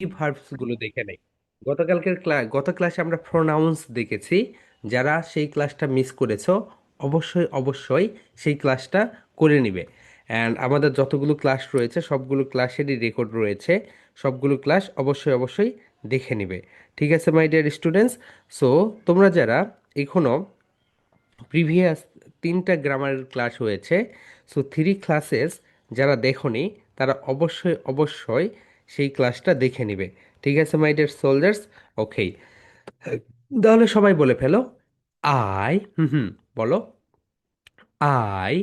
Verbs গুলো দেখে নেই। গত ক্লাসে আমরা প্রোনাউন্স দেখেছি। যারা সেই ক্লাসটা মিস করেছো, অবশ্যই অবশ্যই সেই ক্লাসটা করে নিবে। অ্যান্ড আমাদের যতগুলো ক্লাস রয়েছে সবগুলো ক্লাসেরই রেকর্ড রয়েছে। সবগুলো ক্লাস অবশ্যই অবশ্যই দেখে নিবে। ঠিক আছে মাই ডিয়ার স্টুডেন্টস। সো তোমরা যারা এখনো প্রিভিয়াস 3টা গ্রামারের ক্লাস হয়েছে, সো 3 ক্লাসেস যারা দেখোনি, তারা অবশ্যই অবশ্যই সেই ক্লাসটা দেখে নিবে। ঠিক আছে মাই ডিয়ার সোলজার্স। ওকে, তাহলে সবাই বলে ফেলো। আই, হুম, বলো। I,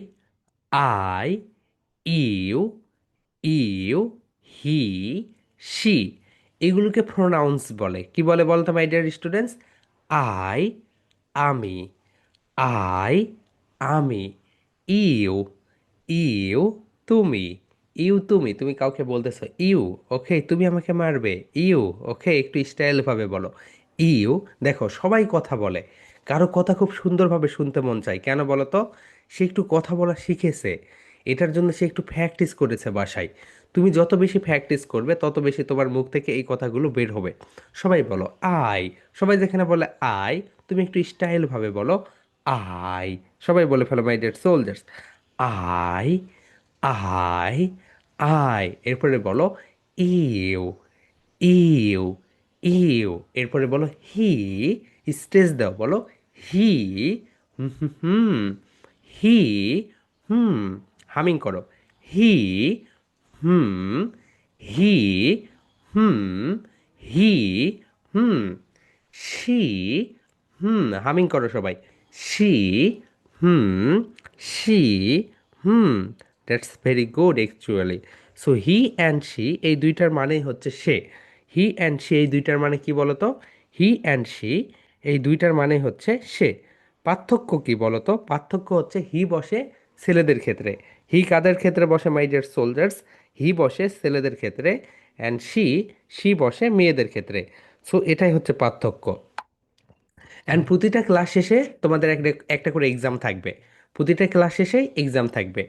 I, you, you, he, she, এগুলোকে প্রোনাউন্স বলে। কি বলে বলতো মাই ডিয়ার স্টুডেন্টস? আই, আমি। আই, আমি। ইউ, ইউ, তুমি। ইউ, তুমি, তুমি কাউকে বলতেছো ইউ। ওকে, তুমি আমাকে মারবে। ইউ। ওকে, একটু স্টাইল ভাবে বলো। ইউ। দেখো, সবাই কথা বলে, কারো কথা খুব সুন্দরভাবে শুনতে মন চায়, কেন বলো তো? সে একটু কথা বলা শিখেছে, এটার জন্য সে একটু প্র্যাকটিস করেছে বাসায়। তুমি যত বেশি প্র্যাকটিস করবে তত বেশি তোমার মুখ থেকে এই কথাগুলো বের হবে। সবাই বলো আই। সবাই যেখানে বলে আই, তুমি একটু স্টাইল ভাবে বলো আই। সবাই বলে ফেলো my dear soldiers. I, I, I. এরপরে বলো ইউ, ইউ, ইউ। এরপরে বলো হি। স্টেজ দাও, বলো হি। হুম হুম হুম। হি, হুম। হামিং করো। হি, হুম। হি, হুম। হি, হুম। শি, হামিং করো সবাই। She, hmm. She, hmm. That's very good actually. So he and she এই দুইটার মানেই হচ্ছে সে। হি অ্যান্ড শি এই দুইটার মানে কি বলতো? হি অ্যান্ড শি এই দুইটার মানে হচ্ছে সে। পার্থক্য কি বলতো? পার্থক্য হচ্ছে হি বসে ছেলেদের ক্ষেত্রে। হি কাদের ক্ষেত্রে বসে মাই ডিয়ার সোলজার্স? হি বসে ছেলেদের ক্ষেত্রে, অ্যান্ড শি, শি বসে মেয়েদের ক্ষেত্রে। সো এটাই হচ্ছে পার্থক্য। অ্যান্ড প্রতিটা ক্লাস শেষে তোমাদের একটা একটা করে এক্সাম থাকবে। প্রতিটা ক্লাস শেষে এক্সাম থাকবে।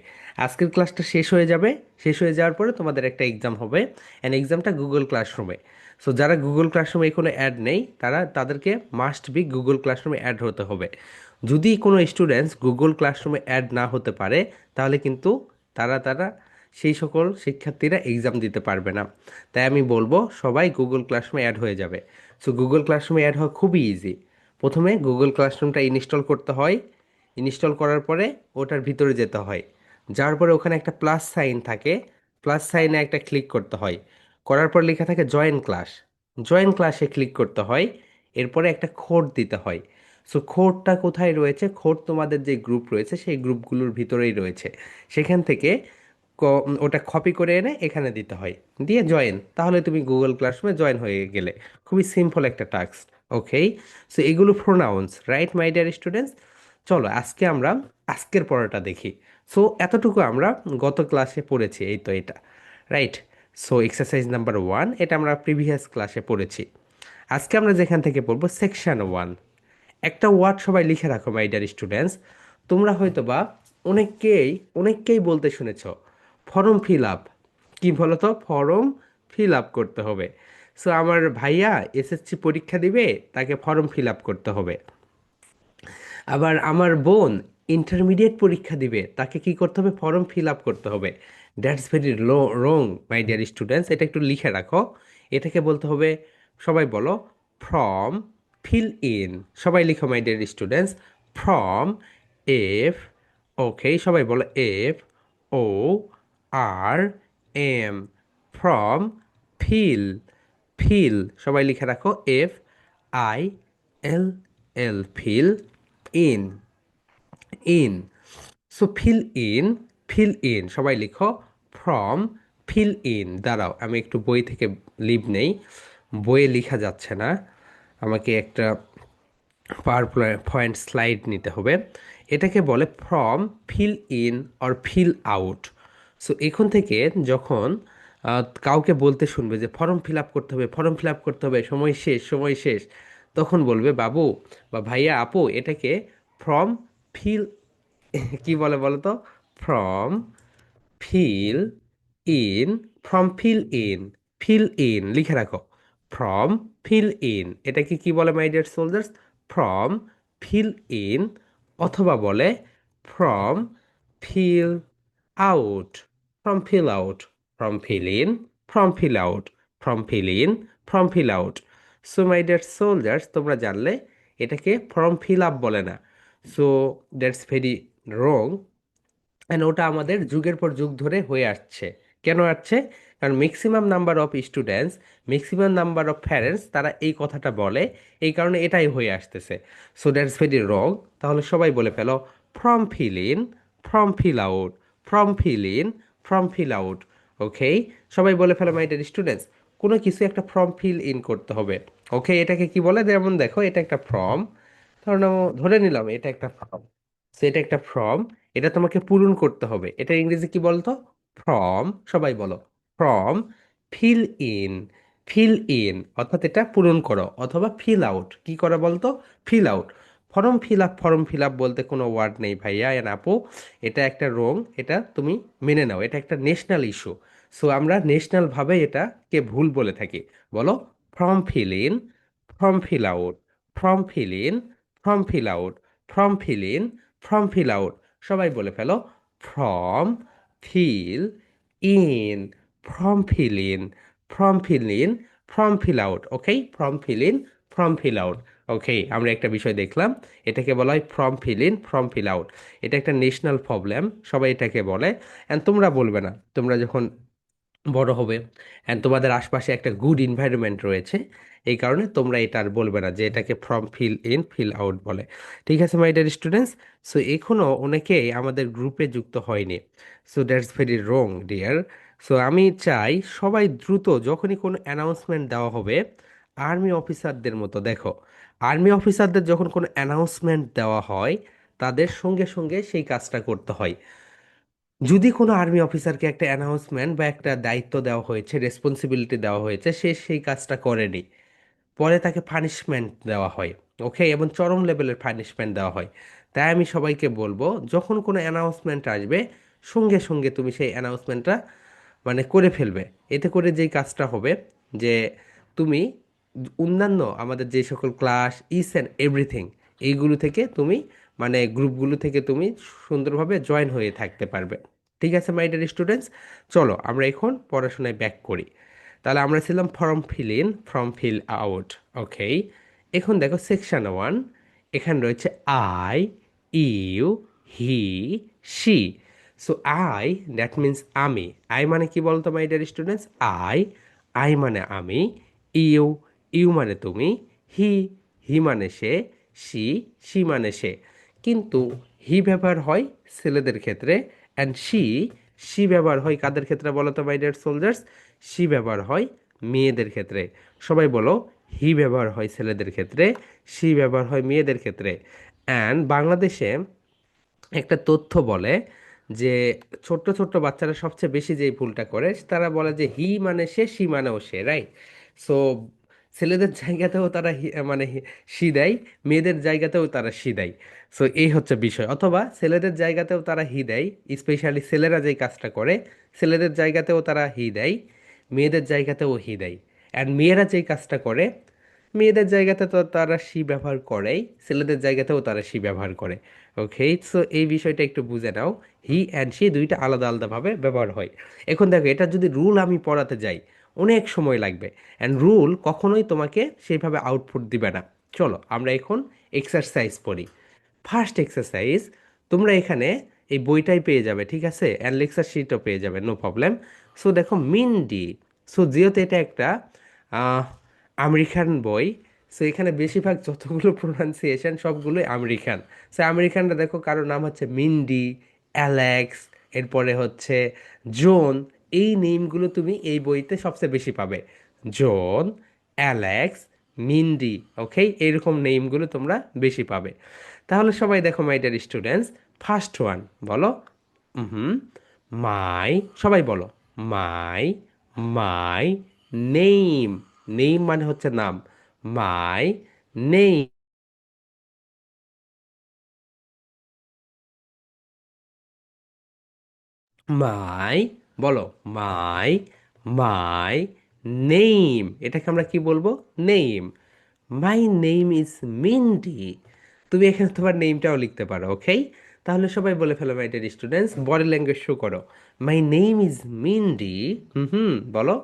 আজকের ক্লাসটা শেষ হয়ে যাবে। শেষ হয়ে যাওয়ার পরে তোমাদের একটা এক্সাম হবে, অ্যান্ড এক্সামটা গুগল ক্লাসরুমে। সো যারা গুগল ক্লাসরুমে এখনো অ্যাড নেই, তাদেরকে মাস্ট বি গুগল ক্লাসরুমে অ্যাড হতে হবে। যদি কোনো স্টুডেন্টস গুগল ক্লাসরুমে অ্যাড না হতে পারে, তাহলে কিন্তু তারা তারা সেই সকল শিক্ষার্থীরা এক্সাম দিতে পারবে না। তাই আমি বলবো সবাই গুগল ক্লাসরুমে অ্যাড হয়ে যাবে। সো গুগল ক্লাসরুমে অ্যাড হওয়া খুবই ইজি। প্রথমে গুগল ক্লাসরুমটা ইনস্টল করতে হয়। ইনস্টল করার পরে ওটার ভিতরে যেতে হয়। যাওয়ার পরে ওখানে একটা প্লাস সাইন থাকে। প্লাস সাইনে একটা ক্লিক করতে হয়। করার পর লেখা থাকে জয়েন ক্লাস। জয়েন ক্লাসে ক্লিক করতে হয়। এরপরে একটা কোড দিতে হয়। সো কোডটা কোথায় রয়েছে? কোড তোমাদের যে গ্রুপ রয়েছে সেই গ্রুপগুলোর ভিতরেই রয়েছে। সেখান থেকে ওটা কপি করে এনে এখানে দিতে হয়, দিয়ে জয়েন, তাহলে তুমি গুগল ক্লাসরুমে জয়েন হয়ে গেলে। খুবই সিম্পল একটা টাস্ক। ওকে, সো এগুলো প্রোনাউন্স, রাইট মাই ডিয়ার স্টুডেন্টস? চলো আজকে আমরা আজকের পড়াটা দেখি। সো এতটুকু আমরা গত ক্লাসে পড়েছি, এই তো এটা, রাইট? সো এক্সারসাইজ নাম্বার 1 এটা আমরা প্রিভিয়াস ক্লাসে পড়েছি। আজকে আমরা যেখান থেকে পড়বো সেকশন 1। একটা ওয়ার্ড সবাই লিখে রাখো মাই ডিয়ার স্টুডেন্টস। তোমরা হয়তো বা অনেককেই অনেককেই বলতে শুনেছ ফর্ম ফিল আপ। কি বলো তো? ফর্ম ফিল আপ করতে হবে। সো আমার ভাইয়া এসএসসি পরীক্ষা দিবে, তাকে ফর্ম ফিল আপ করতে হবে। আবার আমার বোন ইন্টারমিডিয়েট পরীক্ষা দিবে, তাকে কি করতে হবে? ফর্ম ফিল আপ করতে হবে। That's very wrong my dear students, এটা একটু লিখে রাখো। এটাকে বলতে হবে, সবাই বলো, ফর্ম ফিল ইন। সবাই লিখো my dear students. Form, F, okay, সবাই বলো F O R M, form. Fill, fill, সবাই লিখে রাখো F I L L, fill in, in. So fill in, fill in, সবাই লিখো ফ্রম ফিল ইন। দাঁড়াও আমি একটু বই থেকে লিভ নেই, বইয়ে লেখা যাচ্ছে না, আমাকে একটা পাওয়ার পয়েন্ট স্লাইড নিতে হবে। এটাকে বলে form fill in or feel out. So এখন থেকে যখন কাউকে বলতে শুনবে যে ফর্ম ফিল আপ করতে হবে, ফর্ম ফিল আপ করতে হবে, সময় শেষ, সময় শেষ, তখন বলবে বাবু বা ভাইয়া আপু এটাকে ফ্রম ফিল কি বলে বলো তো? Form fill in, from fill in, fill in লিখে রাখো। ফ্রম ফিল ইন, এটাকে কি বলে my dear soldiers? Form fill in, অথবা বলে form fill out, from fill out, from fill in, from fill out, from fill in, from fill out. So my dear soldiers, তোমরা জানলে এটাকে form fill up বলে না। So that's very wrong. And ওটা আমাদের যুগের পর যুগ ধরে হয়ে আসছে। কেন আসছে? কারণ maximum number of students, maximum number of parents তারা এই কথাটা বলে, এই কারণে এটাই হয়ে আসতেছে। So that's very wrong. তাহলে সবাই বলে ফেলো, from fill in, from fill out, from fill in, from fill out. Okay, সবাই বলে ফেলো মাই ডিয়ার স্টুডেন্টস, কোনো কিছু একটা ফর্ম ফিল ইন করতে হবে। ওকে, এটাকে কি বলে? যেমন দেখো, এটা একটা ফর্ম, ধরো ধরে নিলাম এটা একটা ফর্ম। সেটা একটা ফর্ম, এটা তোমাকে পূরণ করতে হবে। এটা ইংরেজি কি বলতো? ফর্ম। সবাই বলো, form fill in. Fill in অর্থাৎ এটা পূরণ করো, অথবা ফিল আউট, কি করা বলতো? Feel out. Form fill up, form fill up বলতে কোনো ওয়ার্ড নেই ভাইয়া এন্ড আপু, এটা একটা রং, এটা তুমি মেনে নাও, এটা একটা ন্যাশনাল ইস্যু। সো আমরা ন্যাশনাল ভাবে এটাকে ভুল বলে থাকি। বলো, form fill in, form fill out, form fill in, form fill out, form fill in, form fill out. সবাই বলে ফেলো, from fill in, form fill in, form fill in, form fill out. Okay, form fill in, form fill out. Okay, আমরা একটা বিষয় দেখলাম, এটাকে বলা হয় form fill in, form fill out. এটা একটা ন্যাশনাল প্রবলেম, সবাই এটাকে বলে। অ্যান্ড তোমরা বলবে না, তোমরা যখন বড় হবে অ্যান্ড তোমাদের আশপাশে একটা গুড এনভায়রনমেন্ট রয়েছে, এই কারণে তোমরা এটা আর বলবে না যে এটাকে from fill in fill out বলে। ঠিক আছে মাই ডিয়ার স্টুডেন্টস? সো এখনও অনেকেই আমাদের গ্রুপে যুক্ত হয়নি। So that's very wrong dear. So আমি চাই সবাই দ্রুত, যখনই কোনো অ্যানাউন্সমেন্ট দেওয়া হবে, আর্মি অফিসারদের মতো দেখো, আর্মি অফিসারদের যখন কোনো অ্যানাউন্সমেন্ট দেওয়া হয়, তাদের সঙ্গে সঙ্গে সেই কাজটা করতে হয়। যদি কোনো আর্মি অফিসারকে একটা অ্যানাউন্সমেন্ট বা একটা দায়িত্ব দেওয়া হয়েছে, রেসপন্সিবিলিটি দেওয়া হয়েছে, সে সেই কাজটা করেনি, পরে তাকে পানিশমেন্ট দেওয়া হয়। ওকে, এবং চরম লেভেলের পানিশমেন্ট দেওয়া হয়। তাই আমি সবাইকে বলবো, যখন কোনো অ্যানাউন্সমেন্ট আসবে, সঙ্গে সঙ্গে তুমি সেই অ্যানাউন্সমেন্টটা মানে করে ফেলবে। এতে করে যেই কাজটা হবে, যে তুমি অন্যান্য আমাদের যে সকল ক্লাস ইস অ্যান্ড এভরিথিং, এইগুলো থেকে তুমি মানে গ্রুপগুলো থেকে তুমি সুন্দরভাবে জয়েন হয়ে থাকতে পারবে। ঠিক আছে মাই ডিয়ার স্টুডেন্টস, চলো আমরা এখন পড়াশোনায় ব্যাক করি। তাহলে আমরা ছিলাম form fill in, form fill out. Okay, এখন দেখো সেকশন 1, এখানে রয়েছে I, you, he, she. So I, that means আমি। আই মানে কি বলতো my dear students? I, I মানে আমি। ইউ, ইউ মানে তুমি। হি, হি মানে সে। শি, শি মানে সে। কিন্তু হি ব্যবহার হয় ছেলেদের ক্ষেত্রে, অ্যান্ড শি, শি ব্যবহার হয় কাদের ক্ষেত্রে বলো তো মাই ডিয়ার সোলজার্স? শি ব্যবহার হয় মেয়েদের ক্ষেত্রে। সবাই বলো, হি ব্যবহার হয় ছেলেদের ক্ষেত্রে, শি ব্যবহার হয় মেয়েদের ক্ষেত্রে। অ্যান্ড বাংলাদেশে একটা তথ্য বলে যে ছোট্ট ছোট্ট বাচ্চারা সবচেয়ে বেশি যেই ভুলটা করে, তারা বলে যে হি মানে সে, সি মানেও সে, রাইট? সো ছেলেদের জায়গাতেও তারা মানে সি দেয়, মেয়েদের জায়গাতেও তারা সি দেয়। সো এই হচ্ছে বিষয়। অথবা ছেলেদের জায়গাতেও তারা হি দেয়, স্পেশালি ছেলেরা যেই কাজটা করে, ছেলেদের জায়গাতেও তারা হি দেয়, মেয়েদের জায়গাতেও হি দেয়। অ্যান্ড মেয়েরা যেই কাজটা করে, মেয়েদের জায়গাতে তো তারা সি ব্যবহার করেই, ছেলেদের জায়গাতেও তারা সি ব্যবহার করে। ওকে, সো এই বিষয়টা একটু বুঝে নাও, হি অ্যান্ড সি দুইটা আলাদা আলাদাভাবে ব্যবহার হয়। এখন দেখো, এটা যদি রুল আমি পড়াতে যাই, অনেক সময় লাগবে, অ্যান্ড রুল কখনোই তোমাকে সেইভাবে আউটপুট দিবে না। চলো আমরা এখন এক্সারসাইজ পড়ি। ফার্স্ট এক্সারসাইজ, তোমরা এখানে এই বইটাই পেয়ে যাবে, ঠিক আছে, অ্যান্ড লেকচার শিটও পেয়ে যাবে, নো প্রবলেম। সো দেখো মিন্ডি। সো যেহেতু এটা একটা আমেরিকান বই, সো এখানে বেশিরভাগ যতগুলো প্রোনাউন্সিয়েশন সবগুলোই আমেরিকান। সো আমেরিকানরা দেখো, কারোর নাম হচ্ছে মিন্ডি, অ্যালেক্স, এরপরে হচ্ছে জোন। এই নেমগুলো তুমি এই বইতে সবচেয়ে বেশি পাবে। Zone, Alex, মিন্ডি। ওকে, এইরকম নেমগুলো তোমরা বেশি পাবে। তাহলে সবাই দেখো my dear students, first one বলো। হুম, মাই, সবাই বলো, মাই, মাই নেম। নেম মানে হচ্ছে নাম। মাই নেম, মাই, বলো, মাই, মাই নেইম, এটাকে আমরা কি বলবো? Name. My name is Mindy. তুমি এখানে তোমার নেইমটাও লিখতে পারো, ওকে? তাহলে সবাই বলে ফেলো, my dear students, body language show করো। My name is Mindy. বলো।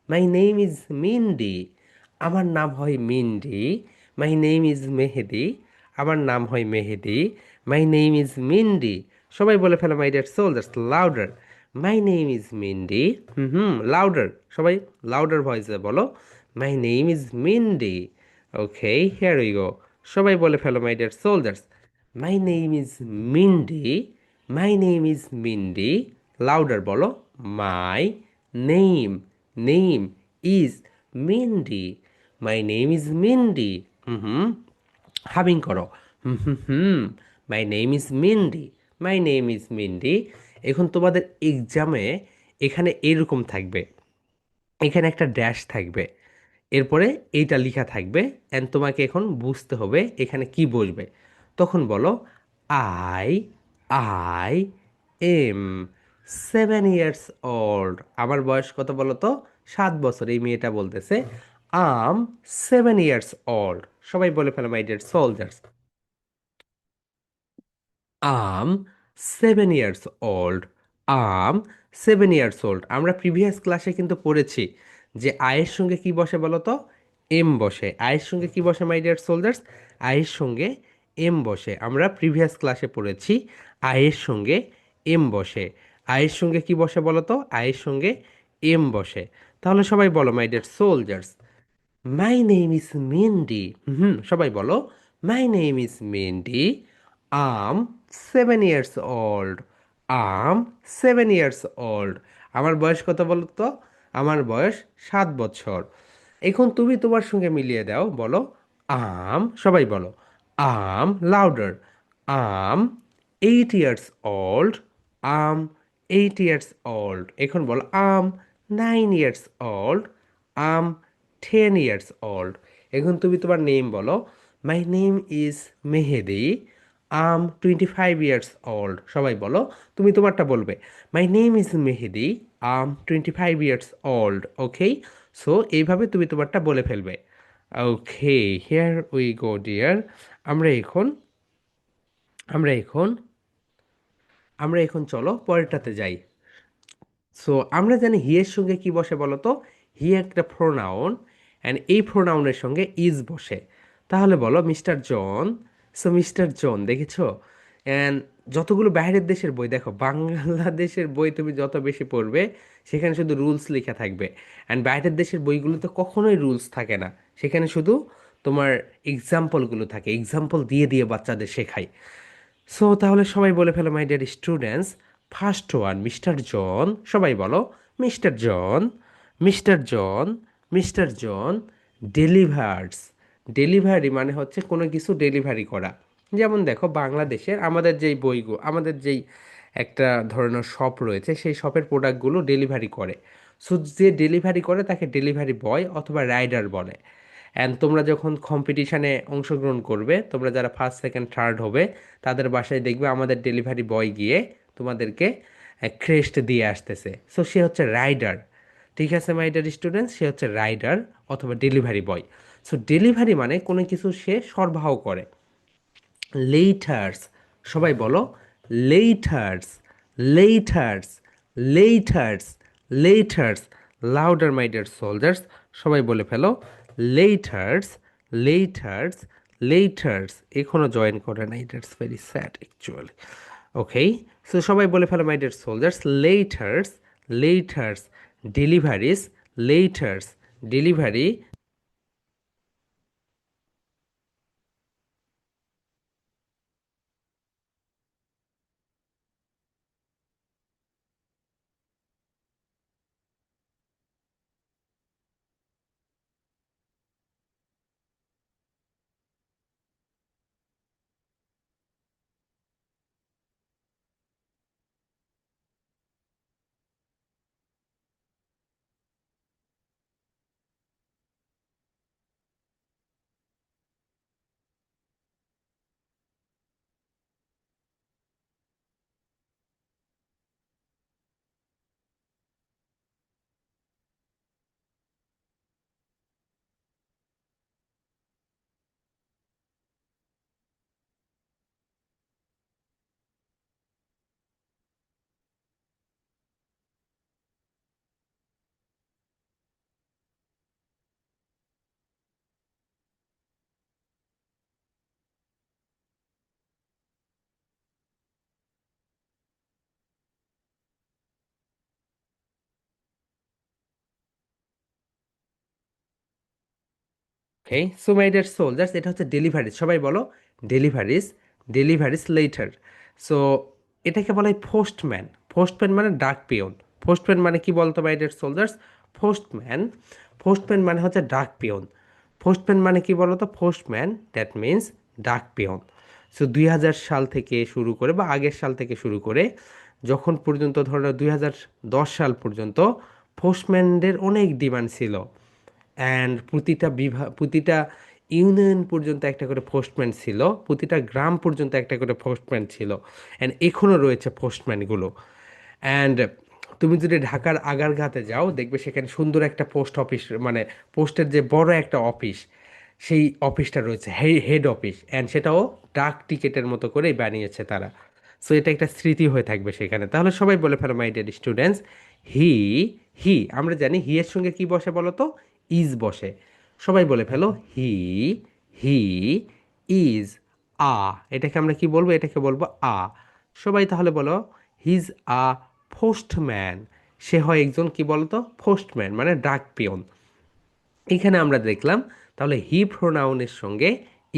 My name is Mindy. আমার নাম হয় মিন্ডি। মাই নেইম ইজ মেহেদি। আমার নাম হয় মেহেদি। মাই নেইম ইজ মিন্ডি। সবাই বলে ফেলো, my dear soldiers, louder. My name is Mindy. Louder সবাই, লাউডার ভয়েসে বলো। My name is Mindy. Okay, here we go. সবাই বলে ফেলো, my dear soldiers, my name is Mindy. My name is Mindy. Louder বলো। My name, name is Mindy. My name is Mindy. Hmm, হাবিং করো। Hmm, my name is Mindy. My name is Mindy. এখন তোমাদের এক্সামে এখানে এরকম থাকবে, এখানে একটা ড্যাশ থাকবে, এরপরে এইটা লেখা থাকবে, অ্যান্ড তোমাকে এখন বুঝতে হবে এখানে কি বসবে। তখন বলো, I I am 7 years old. আমার বয়স কত বলো তো? 7 বছর। এই মেয়েটা বলতেছে আম 7 ইয়ার্স ওল্ড। সবাই বলে ফেলো, my dear soldiers, I'm 7 years old. I'm 7 years old. আমরা প্রিভিয়াস ক্লাসে কিন্তু পড়েছি যে আয়ের সঙ্গে কি বসে বলো তো? এম বসে। আয়ের সঙ্গে কি বসে, মাই ডিয়ার সোলজার্স? আয়ের সঙ্গে এম বসে। আমরা প্রিভিয়াস ক্লাসে পড়েছি আয়ের সঙ্গে এম বসে। আয়ের সঙ্গে কি বসে বলো তো? আয়ের সঙ্গে এম বসে। তাহলে সবাই বলো, my dear soldiers, my name is Mendi. সবাই বলো, my name is Mendi. I'm 7 years old. I'm 7 years old. আমার বয়স কত বলো তো? আমার বয়স 7 বছর। এখন তুমি তোমার সঙ্গে মিলিয়ে দাও, বলো আম। সবাই বলো I'm, louder. I'm 8 years old. I'm 8 years old. এখন বলো I'm 9 years old. I'm 10 years old. এখন তুমি তোমার নেম বলো। My name is Mehedi. I'm 25 years old. সবাই বলো, তুমি তোমারটা বলবে। My name is Mehedi. I'm 25 years old. Okay, so এইভাবে তুমি তোমারটা বলে ফেলবে। Okay, here we go dear. আমরা এখন আমরা এখন আমরা এখন চলো পরেরটাতে যাই। সো আমরা জানি হি এর সঙ্গে কি বসে বলো তো? হি একটা প্রোনাউন, অ্যান্ড এই প্রোনাউনের সঙ্গে ইজ বসে। তাহলে বলো মিস্টার জন। সো মিস্টার জন, দেখেছো? অ্যান্ড যতগুলো বাইরের দেশের বই দেখো, বাংলাদেশের বই তুমি যত বেশি পড়বে সেখানে শুধু রুলস লেখা থাকবে, অ্যান্ড বাইরের দেশের বইগুলোতে কখনোই রুলস থাকে না। সেখানে শুধু তোমার এক্সাম্পলগুলো থাকে, এক্সাম্পল দিয়ে দিয়ে বাচ্চাদের শেখায়। সো তাহলে সবাই বলে ফেলো, my dear students, first one Mister John. সবাই বলো, Mister John, Mister John, Mister John delivers. Delivery মানে হচ্ছে কোনো কিছু ডেলিভারি করা। যেমন দেখো, বাংলাদেশের আমাদের যেই বইগুলো, আমাদের যেই একটা ধরনের শপ রয়েছে, সেই শপের প্রোডাক্টগুলো ডেলিভারি করে। সো যে ডেলিভারি করে তাকে ডেলিভারি বয় অথবা রাইডার বলে। অ্যান্ড তোমরা যখন কম্পিটিশানে অংশগ্রহণ করবে, তোমরা যারা ফার্স্ট সেকেন্ড থার্ড হবে, তাদের বাসায় দেখবে আমাদের ডেলিভারি বয় গিয়ে তোমাদেরকে ক্রেস্ট দিয়ে আসতেছে। সো সে হচ্ছে রাইডার। ঠিক আছে মাই ডিয়ার স্টুডেন্টস, সে হচ্ছে রাইডার অথবা ডেলিভারি বয়। সো ডেলিভারি মানে কোনো কিছু সে সরবরাহ করে। লেটার্স। সবাই বলো, letters, letters, letters, letters. Louder my dear soldiers, সবাই বলে ফেলো, লেটার্স, লেটার্স, লেটার্স। এখনো জয়েন করে নাই, that's very sad actually. Okay, so সবাই বলে ফেলো, my dear soldiers, letters, letters, deliveries, letters, delivery. Okay, so my dear soldiers, এটা হচ্ছে ডেলিভারিজ, সবাই বলো ডেলিভারিজ, ডেলিভারিজ লেটার। সো এটাকে বলা হয় পোস্টম্যান। পোস্টম্যান মানে ডাক পিয়ন। পোস্টম্যান মানে কি বলতো my dear soldiers? Postman, postman মানে হচ্ছে ডাক পিয়ন। পোস্টম্যান মানে কি বলতো? পোস্টম্যান, দ্যাট মিন্স ডাক পিয়ন। সো 2000 সাল থেকে শুরু করে বা আগের সাল থেকে শুরু করে যখন পর্যন্ত ধরো 2010 সাল পর্যন্ত পোস্টম্যানদের অনেক ডিমান্ড ছিল। অ্যান্ড প্রতিটা বিভাগ, প্রতিটা ইউনিয়ন পর্যন্ত একটা করে পোস্টম্যান ছিল, প্রতিটা গ্রাম পর্যন্ত একটা করে পোস্টম্যান ছিল, অ্যান্ড এখনও রয়েছে পোস্টম্যানগুলো। অ্যান্ড তুমি যদি ঢাকার আগারগাঁতে যাও দেখবে সেখানে সুন্দর একটা পোস্ট অফিস, মানে পোস্টের যে বড় একটা অফিস, সেই অফিসটা রয়েছে, হেড অফিস, অ্যান্ড সেটাও ডাক টিকেটের মতো করেই বানিয়েছে তারা। সো এটা একটা স্মৃতি হয়ে থাকবে সেখানে। তাহলে সবাই বলে ফেলো মাই ডিয়ার স্টুডেন্টস, হি, হি আমরা জানি হি এর সঙ্গে কি বসে বলো তো? ইজ বসে। সবাই বলে ফেলো হি ইজ আ। এটাকে আমরা কি বলবো? এটাকে বলবো আ। সবাই তাহলে বলো হিজ আ পোস্টম্যান। সে হয় একজন কি বলতো? পোস্টম্যান মানে ডাক পিয়ন। এখানে আমরা দেখলাম তাহলে হি প্রোনাউনের সঙ্গে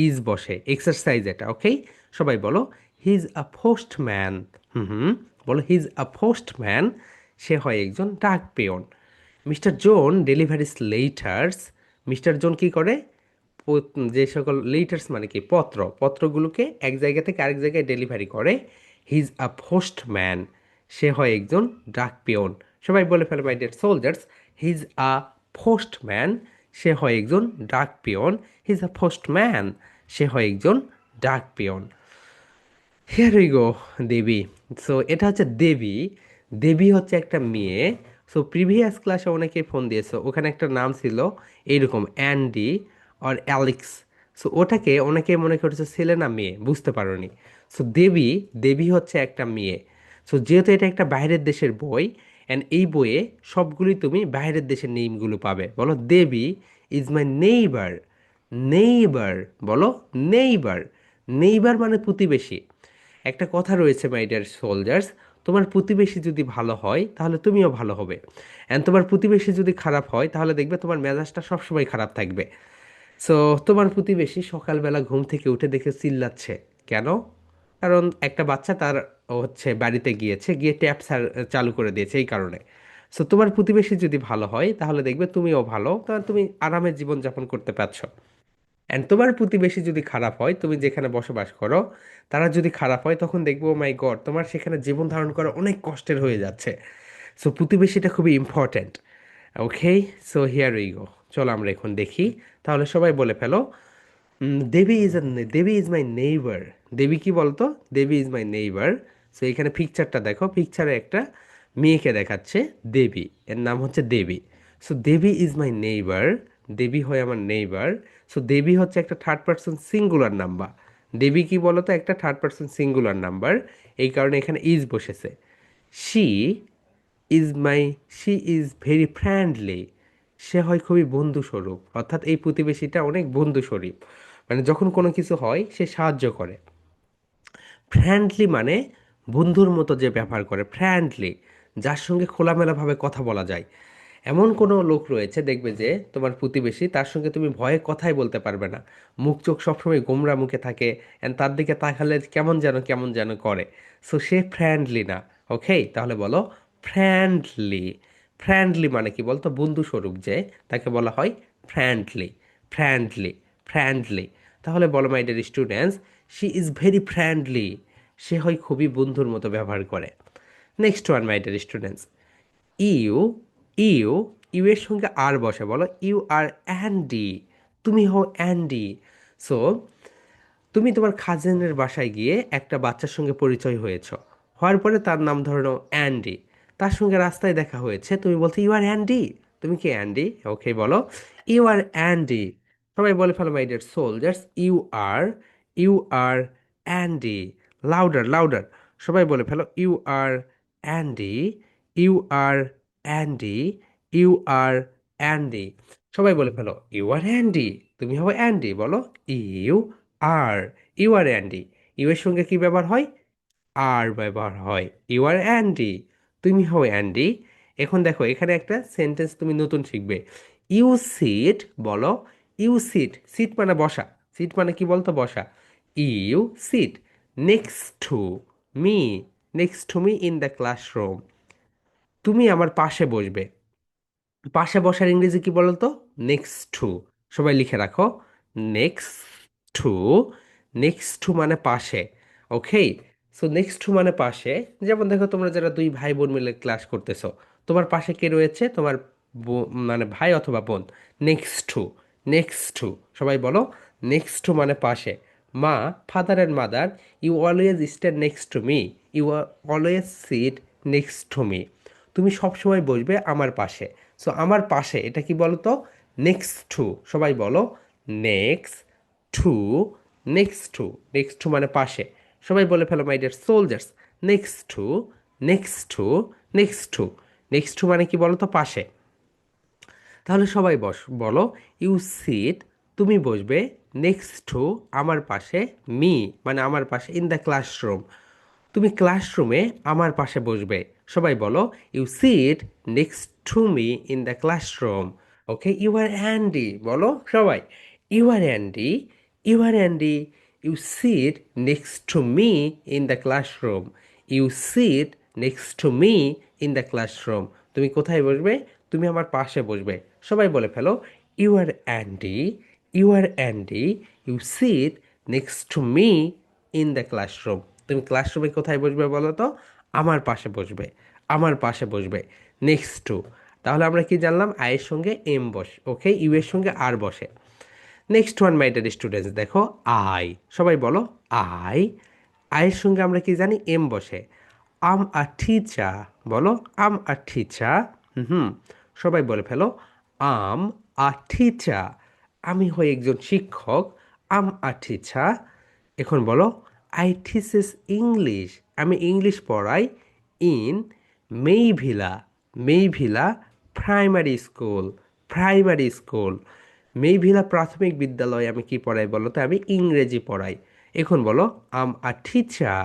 ইজ বসে, এক্সারসাইজ এটা। ওকে, সবাই বলো হিজ আ পোস্টম্যান। হুম হুম, বলো হিজ আ পোস্টম্যান। সে হয় একজন ডাক পেয়ন। Mister John delivers letters. Mister John কি করে? যে সকল লেটার্স মানে কি পত্র, পত্রগুলোকে এক জায়গা থেকে আরেক জায়গায় ডেলিভারি করে। His a postman. সে হয় একজন ডাক পিয়ন। সবাই বলে ফেলে my dear soldiers, he's a postman. সে হয় একজন ডাক পিয়ন। He's a postman. সে হয় একজন ডাক পিয়ন। Here we go, Devi. So এটা হচ্ছে দেবী। দেবী হচ্ছে একটা মেয়ে। সো প্রিভিয়াস ক্লাসে অনেকে ফোন দিয়েছো, ওখানে একটা নাম ছিল এইরকম অ্যান্ডি আর অ্যালেক্স। সো ওটাকে অনেকে মনে করছে ছেলে না মেয়ে, বুঝতে পারোনি। সো দেবী, দেবী হচ্ছে একটা মেয়ে। সো যেহেতু এটা একটা বাইরের দেশের বই, অ্যান্ড এই বইয়ে সবগুলি তুমি বাইরের দেশের নেমগুলো পাবে। বলো দেবী ইজ মাই নেইবার। নেইবার, বলো নেইবার। নেইবার মানে প্রতিবেশী। একটা কথা রয়েছে মাই ডিয়ার সোলজার্স, তোমার প্রতিবেশী যদি ভালো হয় তাহলে তুমিও ভালো হবে, অ্যান্ড তোমার প্রতিবেশী যদি খারাপ হয় তাহলে দেখবে তোমার মেজাজটা সবসময় খারাপ থাকবে। সো তোমার প্রতিবেশী সকালবেলা ঘুম থেকে উঠে দেখে চিল্লাচ্ছে, কেন? কারণ একটা বাচ্চা তার হচ্ছে বাড়িতে গিয়েছে, গিয়ে ট্যাপ চালু করে দিয়েছে এই কারণে। সো তোমার প্রতিবেশী যদি ভালো হয় তাহলে দেখবে তুমিও ভালো, তাহলে তুমি আরামের জীবনযাপন করতে পারছো। অ্যান্ড তোমার প্রতিবেশী যদি খারাপ হয়, তুমি যেখানে বসবাস করো তারা যদি খারাপ হয়, তখন দেখবো মাই গড তোমার সেখানে জীবন ধারণ করা অনেক কষ্টের হয়ে যাচ্ছে। সো প্রতিবেশীটা খুবই important. Okay, so here we go. চলো আমরা এখন দেখি। তাহলে সবাই বলে ফেলো Devi is Devi is my neighbour. Devi কি বলতো? Devi is my neighbour. So এখানে পিকচারটা দেখো, পিকচারে একটা মেয়েকে দেখাচ্ছে দেবী, এর নাম হচ্ছে Devi. So Devi is my neighbour. Devi হয় আমার নেইবার। সো দেবী হচ্ছে একটা third person singular number. Devi কি বলতো? একটা থার্ড পার্সন সিঙ্গুলার নাম্বার, এই কারণে এখানে ইজ বসেছে। She is my, she is very friendly. সে হয় খুবই বন্ধুস্বরূপ, অর্থাৎ এই প্রতিবেশীটা অনেক বন্ধুস্বরূপ, মানে যখন কোনো কিছু হয় সে সাহায্য করে। ফ্রেন্ডলি মানে বন্ধুর মতো যে ব্যবহার করে, ফ্রেন্ডলি, যার সঙ্গে খোলামেলাভাবে কথা বলা যায়। এমন কোনো লোক রয়েছে দেখবে যে তোমার প্রতিবেশী, তার সঙ্গে তুমি ভয়ে কথাই বলতে পারবে না, মুখ চোখ সবসময় গোমরা মুখে থাকে, অ্যান্ড তার দিকে তাকালে কেমন যেন করে। সো সে ফ্রেন্ডলি না। ওকে, তাহলে বলো ফ্রেন্ডলি। ফ্রেন্ডলি মানে কি বলতো? বন্ধু স্বরূপ যে, তাকে বলা হয় ফ্রেন্ডলি। Friendly, friendly. তাহলে বলো my dear students, she is very friendly. সে হয় খুবই বন্ধুর মতো ব্যবহার করে। Next one my dear students, you, you, you এর সঙ্গে আর বসে, বলো ইউ আর অ্যান্ডি। তুমি হও অ্যান্ডি। সো তুমি তোমার কাজিনের বাসায় গিয়ে একটা বাচ্চার সঙ্গে পরিচয় হয়েছ, হওয়ার পরে তার নাম ধরে নাও অ্যান্ডি। তার সঙ্গে রাস্তায় দেখা হয়েছে, তুমি বলছো ইউ আর অ্যান্ডি। তুমি কি অ্যান্ডি? ওকে, বলো ইউ আর অ্যান্ডি। সবাই বলে ফেলো my dear soldiers, you are, you are Andy. Louder, louder. সবাই বলে ফেলো you are Andy, you are Andy, you are Andy. সবাই বলে ফেলো ইউ আর অ্যান্ডি। তুমি হবে অ্যান্ডি, বলো you are, you are Andy. You এর সঙ্গে কি ব্যবহার হয়? আর ব্যবহার হয়। ইউ আর অ্যান্ডি, তুমি হও অ্যান্ডি। এখন দেখো এখানে একটা সেন্টেন্স তুমি নতুন শিখবে। ইউ সিট, বলো ইউ সিট, সিট মানে বসা, সিট মানে কি বলতো বসা। You sit next to me, next to me in the classroom, তুমি আমার পাশে বসবে। পাশে বসার ইংরেজি কি বলো তো? Next to. সবাই লিখে রাখো, নেক্সট টু। নেক্সট টু মানে পাশে। ওকে, সো নেক্সট টু মানে পাশে। যেমন দেখো তোমরা যারা দুই ভাই বোন মিলে ক্লাস করতেছো, তোমার পাশে কে রয়েছে? তোমার মানে ভাই অথবা বোন। Next to, next to. সবাই বলো, নেক্সট টু মানে পাশে। মা, father and mother, you always stand next to me, you always sit next to me, তুমি সবসময় বসবে আমার পাশে। সো আমার পাশে এটা কি বলো তো? Next to. সবাই বলো, next to, next to. Next to মানে পাশে। সবাই বলে ফেলো my dear soldiers, next to, next to, next to. Next to মানে কি বলো তো? পাশে। তাহলে সবাই বলো, ইউ সিট, তুমি বসবে, নেক্সট টু আমার পাশে, মি মানে আমার পাশে, ইন দ্য ক্লাসরুম, তুমি ক্লাসরুমে আমার পাশে বসবে। সবাই বলো, you sit next to me in the classroom. Okay, you are Andy, বলো সবাই, you are Andy, you are Andy, you sit next to me in the classroom, you sit next to me in the classroom, তুমি কোথায় বসবে? তুমি আমার পাশে বসবে। সবাই বলে ফেলো, you are Andy, you are Andy, you sit next to me in the classroom, তুমি ক্লাসরুমে কোথায় বসবে বলো তো? আমার পাশে বসবে, আমার পাশে বসবে। Next to. তাহলে আমরা কি জানলাম? আয়ের সঙ্গে এম বসে, ওকে, ইউ এর সঙ্গে আর বসে। Next one my dear students, দেখো আই। সবাই বলো, আই। আয়ের সঙ্গে আমরা কি জানি? এম বসে। আম আ টিচার, বলো, আম আ টিচার। হুম, সবাই বলে ফেলো, আম আ টিচার, আমি হই একজন শিক্ষক। I'm a teacher. এখন বলো, আই টিচেস ইংলিশ, আমি ইংলিশ পড়াই। In Mayville, Mayville primary school, primary school, Mayville প্রাথমিক বিদ্যালয়ে আমি কি পড়াই বলো তো? আমি ইংরেজি পড়াই। এখন বলো, I'm a teacher,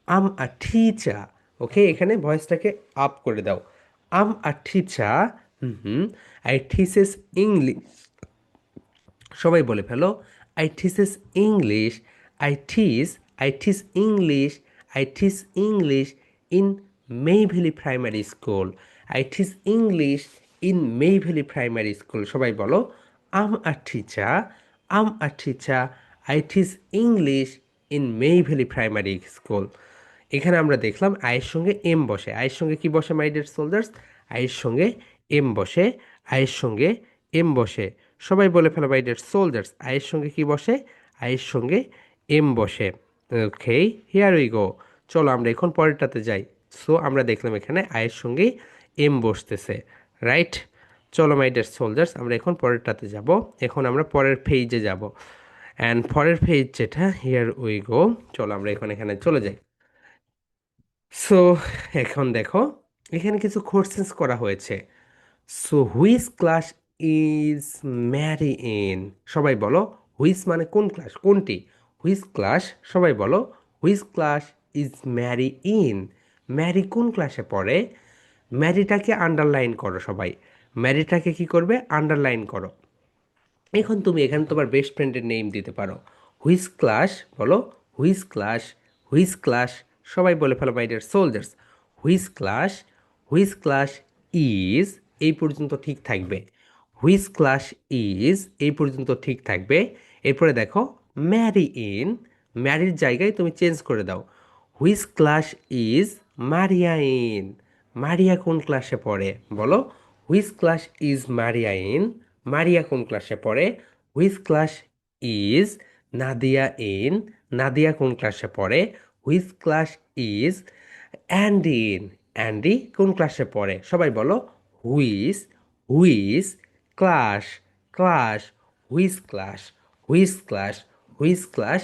I'm a teacher. ওকে, এখানে ভয়েসটাকে আপ করে দাও। I'm a teacher, hmm, I teaches English. সবাই বলে ফেলো, I teaches English, I teach, I teach English, I teach English in Mayville primary school, I teach English in Mayville primary school. সবাই বলো, I'm a teacher, I'm a teacher, I teach English in Mayville primary school. এখানে আমরা দেখলাম আয়ের সঙ্গে M বসে। আয়ের সঙ্গে কি বসে মাই ডিয়ার সোলজার্স? আয়ের সঙ্গে এম বসে, আয়ের সঙ্গে এম বসে। সবাই বলে ফেলো মাই ডিয়ার সোলজার্স, আয়ের সঙ্গে কি বসে? আয়ের সঙ্গে এম বসে। ওকে, হিয়ার উই গো। চলো আমরা এখন পরেরটাতে যাই। সো আমরা দেখলাম এখানে আয়ের সঙ্গে এম বসতেছে, রাইট? চলো মাই ডিয়ার সোলজার্স, আমরা এখন পরেরটাতে যাব। এখন আমরা পরের পেজে যাব। অ্যান্ড পরের পেজ যেটা, হিয়ার উই গো। চলো আমরা এখন এখানে চলে যাই। সো এখন দেখো, এখানে কিছু কোশ্চেন্স করা হয়েছে। So which class is Mary in? সবাই বলো, হুইচ মানে কোন ক্লাস, কোনটি? হুইচ ক্লাস, সবাই বলো, which class is Mary in? Mary কোন ক্লাসে পড়ে? ম্যারিটাকে আন্ডারলাইন করো সবাই। ম্যারিটাকে কি করবে? আন্ডারলাইন করো। এখন তুমি এখানে তোমার বেস্ট ফ্রেন্ডের নেম দিতে পারো। হুইচ ক্লাস, বলো, হুইচ ক্লাস, হুইচ ক্লাস। সবাই বলে ফেলো my dear soldiers, which class, which class is, এই পর্যন্ত ঠিক থাকবে। হুইচ ক্লাস ইজ, এই পর্যন্ত ঠিক থাকবে। এরপরে দেখো, ম্যারি ইন, ম্যারির জায়গায় তুমি চেঞ্জ করে দাও। Which class is Maria in? মারিয়া কোন ক্লাসে পড়ে? বলো, which class is Maria in? মারিয়া কোন ক্লাসে পড়ে? Which class is Nadia in? Nadia কোন ক্লাসে পড়ে? Which class is Andy in? Andy কোন ক্লাসে পড়ে? সবাই বলো, which, which class, class, which class, which class, which class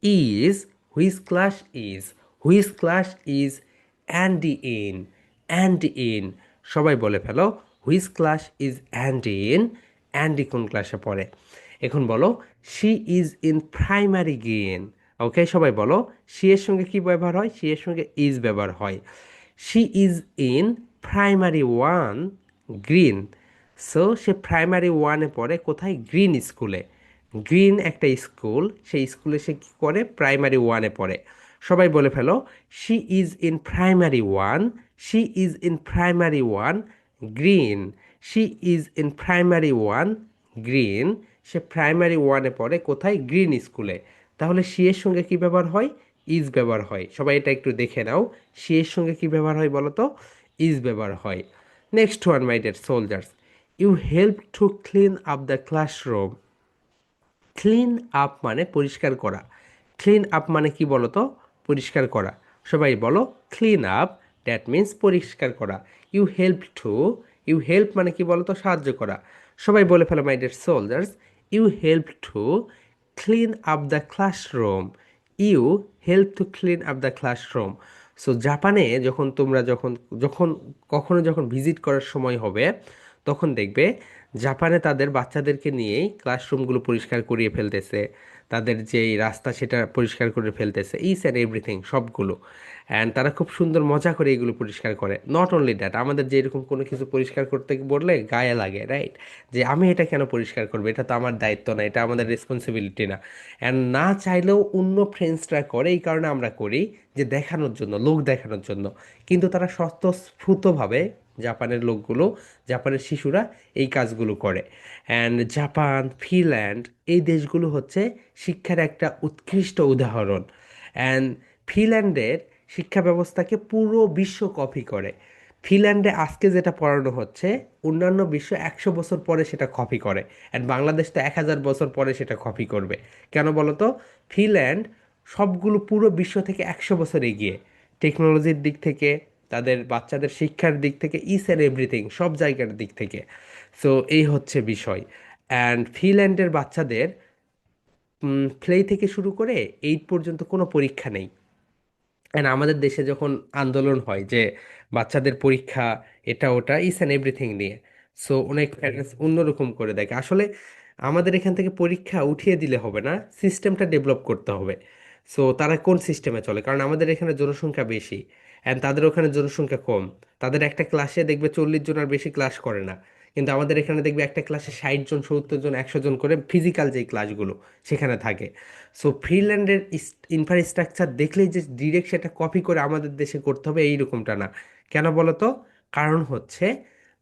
is, which class is, which class is Andy in? Andy in. সবাই বলে ফেলো, which class is Andy in? Andy কোন ক্লাসে পড়ে? এখন বলো, শি ইজ ইন প্রাইমারি গেন। Okay, সবাই বলো, শি এর সঙ্গে কি ব্যবহার হয়? শি এর সঙ্গে ইজ ব্যবহার হয়। She is in primary one green. So say primary ওয়ানে পড়ে কোথায়? গ্রিন স্কুলে। গ্রিন একটা স্কুল, সেই স্কুলে সে কি করে? প্রাইমারি ওয়ানে পড়ে। সবাই বলে ফেলো, she is in primary one, she is in primary one green, she is in primary one green. সে প্রাইমারি ওয়ানে পড়ে কোথায়? গ্রিন স্কুলে। তাহলে শি এর সঙ্গে কি ব্যবহার হয়? ইজ ব্যবহার হয়। সবাই এটা একটু দেখে নাও, শি এর সঙ্গে কি ব্যবহার হয় বলো তো? ইজ ব্যবহার হয়। Next one, my dear soldiers, you help to clean up the classroom. Clean up মানে পরিষ্কার করা। ক্লিন আপ মানে কি বলো তো? পরিষ্কার করা। সবাই বলো, ক্লিন আপ, দ্যাট মিন্স পরিষ্কার করা। You help to, you help মানে কি বলো তো? সাহায্য করা। সবাই বলে ফেলো, my dear soldiers, you help to clean up the classroom. You help to clean up the classroom. So জাপানে যখন তোমরা যখন যখন কখনো যখন ভিজিট করার সময় হবে, তখন দেখবে জাপানে তাদের বাচ্চাদেরকে নিয়েই ক্লাসরুমগুলো পরিষ্কার করিয়ে ফেলতেছে, তাদের যেই রাস্তা সেটা পরিষ্কার করে ফেলতেছে, ইচ অ্যান্ড এভরিথিং সবগুলো। অ্যান্ড তারা খুব সুন্দর মজা করে এগুলো পরিষ্কার করে। নট অনলি দ্যাট, আমাদের যে এরকম কোনো কিছু পরিষ্কার করতে বললে গায়ে লাগে, রাইট? যে আমি এটা কেন পরিষ্কার করবো, এটা তো আমার দায়িত্ব না, এটা আমাদের রেসপন্সিবিলিটি না। অ্যান্ড না চাইলেও অন্য ফ্রেন্ডসরা করে, এই কারণে আমরা করি যে দেখানোর জন্য, লোক দেখানোর জন্য। কিন্তু তারা স্বতঃস্ফূর্তভাবে, জাপানের লোকগুলো, জাপানের শিশুরা এই কাজগুলো করে। অ্যান্ড জাপান, ফিনল্যান্ড, এই দেশগুলো হচ্ছে শিক্ষার একটা উৎকৃষ্ট উদাহরণ। অ্যান্ড ফিনল্যান্ডের শিক্ষা ব্যবস্থাকে পুরো বিশ্ব কপি করে। ফিনল্যান্ডে আজকে যেটা পড়ানো হচ্ছে, অন্যান্য বিশ্ব 100 বছর পরে সেটা কপি করে। অ্যান্ড বাংলাদেশ তো 1000 বছর পরে সেটা কপি করবে। কেন বলো তো? ফিনল্যান্ড সবগুলো পুরো বিশ্ব থেকে 100 বছর এগিয়ে, টেকনোলজির দিক থেকে, তাদের বাচ্চাদের শিক্ষার দিক থেকে, ইচ অ্যান্ড এভরিথিং, সব জায়গার দিক থেকে। সো এই হচ্ছে বিষয়। অ্যান্ড ফিনল্যান্ডের বাচ্চাদের প্লে থেকে শুরু করে 8 পর্যন্ত কোনো পরীক্ষা নেই। অ্যান্ড আমাদের দেশে যখন আন্দোলন হয় যে বাচ্চাদের পরীক্ষা, এটা ওটা, ইস অ্যান্ড এভরিথিং নিয়ে, সো অনেক প্যারেন্টস অন্যরকম করে দেখে। আসলে আমাদের এখান থেকে পরীক্ষা উঠিয়ে দিলে হবে না, সিস্টেমটা ডেভেলপ করতে হবে। সো তারা কোন সিস্টেমে চলে? কারণ আমাদের এখানে জনসংখ্যা বেশি, অ্যান্ড তাদের ওখানে জনসংখ্যা কম। তাদের একটা ক্লাসে দেখবে 40 জন আর বেশি ক্লাস করে না। কিন্তু আমাদের এখানে দেখবে একটা ক্লাসে 60 জন, 70 জন, 100 জন করে ফিজিক্যাল যেই ক্লাসগুলো সেখানে থাকে। সো ফিনল্যান্ডের ইনফ্রাস্ট্রাকচার দেখলেই যে ডিরেক্ট সেটা কপি করে আমাদের দেশে করতে হবে এইরকমটা না। কেন বলো তো? কারণ হচ্ছে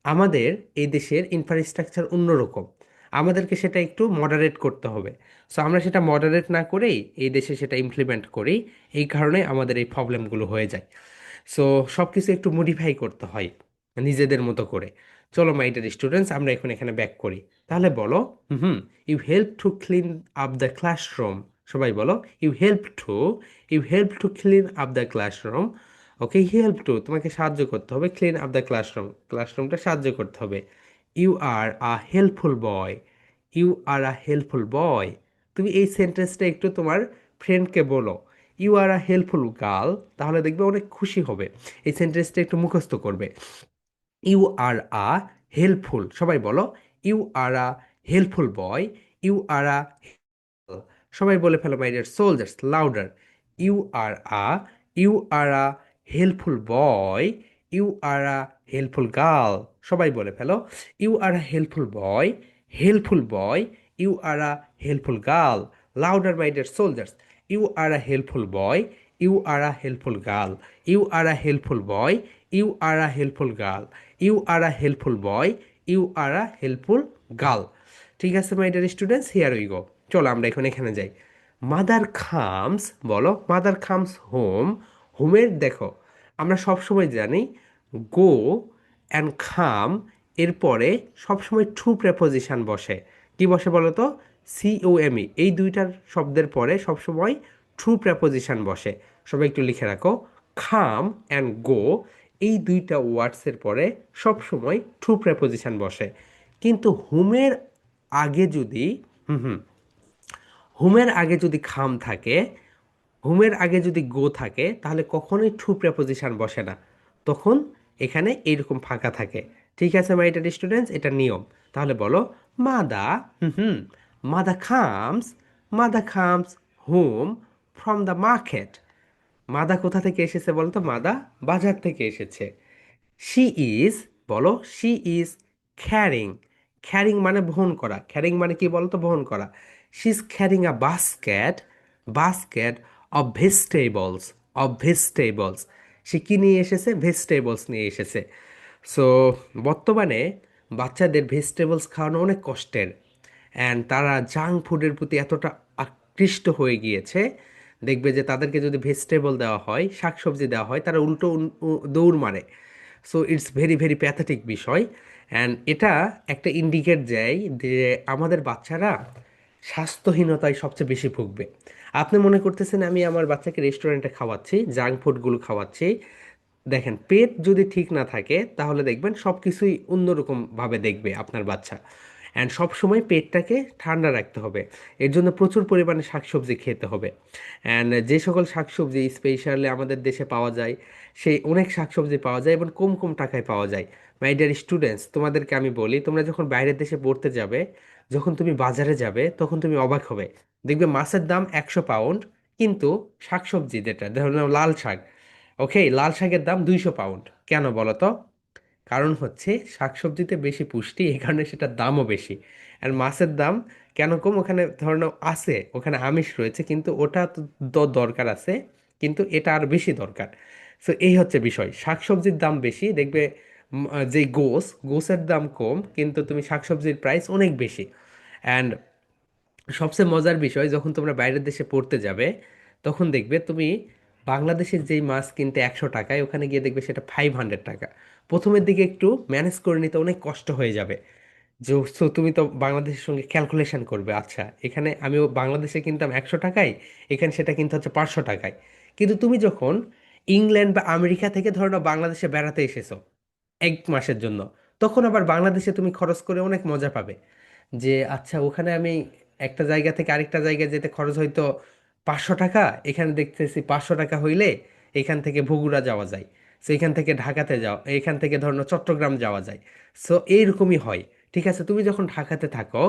আমাদের এই দেশের ইনফ্রাস্ট্রাকচার অন্যরকম, আমাদেরকে সেটা একটু মডারেট করতে হবে। সো আমরা সেটা মডারেট না করেই এই দেশে সেটা ইমপ্লিমেন্ট করি, এই কারণে আমাদের এই প্রবলেমগুলো হয়ে যায়। সো সব কিছু একটু মডিফাই করতে হয় নিজেদের মতো করে। চলো মাই ডিয়ার স্টুডেন্টস, আমরা এখন এখানে ব্যাক করি। তাহলে বলো, hmm, you help to clean up the classroom. সবাই বলো, you help to, you help to clean up the classroom. Okay, help to তোমাকে সাহায্য করতে হবে, ক্লিন আপ দ্য ক্লাসরুম, ক্লাসরুমটা সাহায্য করতে হবে। You are a helpful boy, you are a helpful boy. তুমি এই সেন্টেন্সটা একটু তোমার ফ্রেন্ডকে বলো, you are a helpful girl, তাহলে দেখবে অনেক খুশি হবে। এই সেন্টেন্সটা একটু মুখস্থ করবে। ইউ আর আ হেল্পফুল, সবাই বলো, you are a helpful boy, you are a, সবাই বলে ফেলো my dear soldiers, louder. You are a, you are a helpful boy, you are a helpful girl. সবাই বলে ফেলো, you are a helpful boy, helpful boy, you are a helpful girl. Louder my dear soldiers, you are a helpful boy, you are a helpful girl, you are a helpful boy, you are a helpful girl, you are a helpful boy, you are a helpful girl. ঠিক আছে my dear students, here we go. চলো আমরা এখন এখানে যাই। Mother খামস, বলো, mother খামস home. হোমের দেখো, আমরা সবসময় জানি গো অ্যান্ড খাম এরপরে সবসময় ট্রু প্রেপোজিশন বসে। কি বসে বলো তো? সিওএমই, এই দুইটার শব্দের পরে সবসময় ট্রু প্রেপোজিশন বসে। সবাই একটু লিখে রাখো, খাম অ্যান্ড গো, এই দুইটা ওয়ার্ডসের পরে সবসময় ট্রু প্রেপোজিশন বসে। কিন্তু হুমের আগে যদি, হুম হুম, হুমের আগে যদি খাম থাকে, হুমের আগে যদি গো থাকে, তাহলে কখনোই ট্রু প্রেপোজিশন বসে না। তখন এখানে এইরকম ফাঁকা থাকে। ঠিক আছে মাই ডিয়ার স্টুডেন্টস, এটা নিয়ম। তাহলে বলো, মাদা, হুম হুম, মাদা খামস, মাদা খামস হোম ফ্রম দ্য মার্কেট। মাদা কোথা থেকে এসেছে বলো তো? মাদা বাজার থেকে এসেছে। শি ইজ, বলো, শি ইজ ক্যারিং, ক্যারিং মানে বহন করা। ক্যারিং মানে কি বলতো? বহন করা। She is carrying a basket, basket of vegetables, of vegetables. সে কি নিয়ে এসেছে? ভেজিটেবলস নিয়ে এসেছে। সো বর্তমানে বাচ্চাদের ভেজিটেবলস খাওয়ানো অনেক কষ্টের, অ্যান্ড তারা জাঙ্ক ফুডের প্রতি এতটা আকৃষ্ট হয়ে গিয়েছে, দেখবে যে তাদেরকে যদি ভেজিটেবল দেওয়া হয়, শাকসবজি দেওয়া হয়, তারা উল্টো দৌড় মারে। So it's very very pathetic বিষয়। অ্যান্ড এটা একটা ইন্ডিকেট দেয় যে আমাদের বাচ্চারা স্বাস্থ্যহীনতায় সবচেয়ে বেশি ভুগবে। আপনি মনে করতেছেন আমি আমার বাচ্চাকে রেস্টুরেন্টে খাওয়াচ্ছি, জাঙ্ক ফুডগুলো খাওয়াচ্ছি। দেখেন, পেট যদি ঠিক না থাকে তাহলে দেখবেন সব কিছুই অন্যরকমভাবে দেখবে আপনার বাচ্চা। অ্যান্ড সবসময় পেটটাকে ঠান্ডা রাখতে হবে। এর জন্য প্রচুর পরিমাণে শাকসবজি খেতে হবে। অ্যান্ড যে সকল শাকসবজি স্পেশালি আমাদের দেশে পাওয়া যায়, সেই অনেক শাকসবজি পাওয়া যায় এবং কম কম টাকায় পাওয়া যায়। মাই ডিয়ার স্টুডেন্টস, তোমাদেরকে আমি বলি, তোমরা যখন বাইরের দেশে পড়তে যাবে, যখন তুমি বাজারে যাবে, তখন তুমি অবাক হবে। দেখবে মাছের দাম 100 পাউন্ড, কিন্তু শাকসবজি যেটা ধরুন লাল শাক, ওকে, লাল শাকের দাম 200 পাউন্ড। কেন বলো তো? কারণ হচ্ছে শাকসবজিতে বেশি পুষ্টি, এই কারণে সেটার দামও বেশি। আর মাছের দাম কেন কম? ওখানে ধরো আছে, ওখানে আমিষ রয়েছে, কিন্তু ওটা তো দরকার আছে, কিন্তু এটা আর বেশি দরকার। সো এই হচ্ছে বিষয়, শাকসবজির দাম বেশি দেখবে। যে গোসের দাম কম, কিন্তু তুমি শাকসবজির প্রাইস অনেক বেশি। অ্যান্ড সবচেয়ে মজার বিষয়, যখন তোমরা বাইরের দেশে পড়তে যাবে, তখন দেখবে তুমি বাংলাদেশের যেই মাছ কিনতে 100 টাকায়, ওখানে গিয়ে দেখবে সেটা 500 টাকা। প্রথমের দিকে একটু ম্যানেজ করে নিতে অনেক কষ্ট হয়ে যাবে। যে so তুমি তো বাংলাদেশের সঙ্গে ক্যালকুলেশন করবে, আচ্ছা এখানে আমিও বাংলাদেশে কিনতাম 100 টাকায়, এখানে সেটা কিনতে হচ্ছে 500 টাকায়। কিন্তু তুমি যখন ইংল্যান্ড বা আমেরিকা থেকে ধরো না বাংলাদেশে বেড়াতে এসেছো 1 মাসের জন্য, তখন আবার বাংলাদেশে তুমি খরচ করে অনেক মজা পাবে। যে আচ্ছা, ওখানে আমি একটা জায়গা থেকে আরেকটা জায়গায় যেতে খরচ হয়তো 500 টাকা, এখানে দেখতেছি 500 টাকা হইলে এখান থেকে বগুড়া যাওয়া যায়। সো এখান থেকে ঢাকাতে যাও, এখান থেকে ধরো চট্টগ্রাম যাওয়া যায়। সো এইরকমই হয়। ঠিক আছে, তুমি যখন ঢাকাতে থাকো,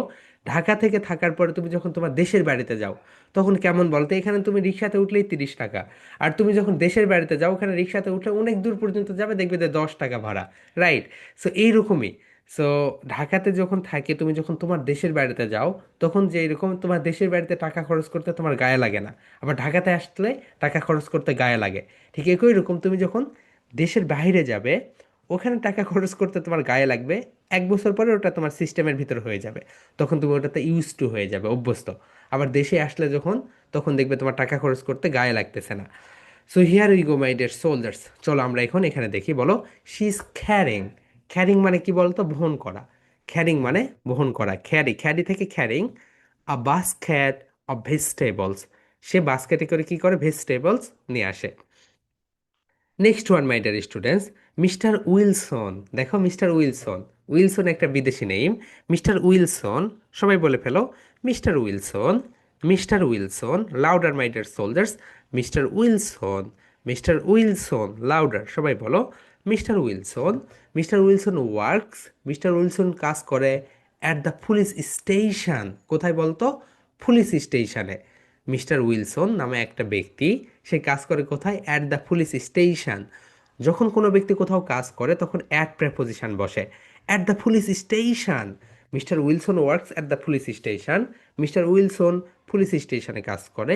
ঢাকা থেকে থাকার পরে তুমি যখন তোমার দেশের বাড়িতে যাও, তখন কেমন বলতো? এখানে তুমি রিক্সাতে উঠলেই 30 টাকা। আর তুমি যখন দেশের বাড়িতে যাও, ওখানে রিক্সাতে উঠলে অনেক দূর পর্যন্ত যাবে, দেখবে যে 10 টাকা ভাড়া। রাইট? সো এইরকমই। সো ঢাকাতে যখন থাকে, তুমি যখন তোমার দেশের বাড়িতে যাও, তখন যে এরকম তোমার দেশের বাড়িতে টাকা খরচ করতে তোমার গায়ে লাগে না, আবার ঢাকাতে আসলে টাকা খরচ করতে গায়ে লাগে। ঠিক একই রকম তুমি যখন দেশের বাইরে যাবে, ওখানে টাকা খরচ করতে তোমার গায়ে লাগবে। 1 বছর পরে ওটা তোমার সিস্টেমের ভিতর হয়ে যাবে, তখন তুমি ওটাতে ইউজ টু হয়ে যাবে, অভ্যস্ত। আবার দেশে আসলে যখন, তখন দেখবে তোমার টাকা খরচ করতে গায়ে লাগতেছে না। So here we go my dear soldiers, চলো আমরা এখন এখানে দেখি। বলো, শি ইজ ক্যারিং। ক্যারিং মানে কি বলতো? বহন করা। ক্যারিং মানে বহন করা। ক্যারি, ক্যারি থেকে carrying a basket of vegetables. সে বাস্কেটে করে কি করে? ভেজিটেবলস নিয়ে আসে। Next one my dear students, mister Wilson. দেখো, মিস্টার উইলসন, উইলসন একটা বিদেশি নেম। মিস্টার উইলসন, সবাই বলে ফেলো, mister Wilson, mister Wilson, louder my dear soldiers, mister Wilson, mister Wilson, louder, সবাই বলো, mister Wilson. Mister Wilson works, mister Wilson কাজ করে অ্যাট দ্য পুলিশ স্টেশন। কোথায় বলতো? পুলিশ স্টেশনে। মিস্টার উইলসন নামে একটা ব্যক্তি, সে কাজ করে কোথায়? At the police station. যখন কোনো ব্যক্তি কোথাও কাজ করে, তখন অ্যাট প্রেপোজিশন বসে। At the police station, mister Wilson works at the police station. Mister Wilson police স্টেশনে কাজ করে।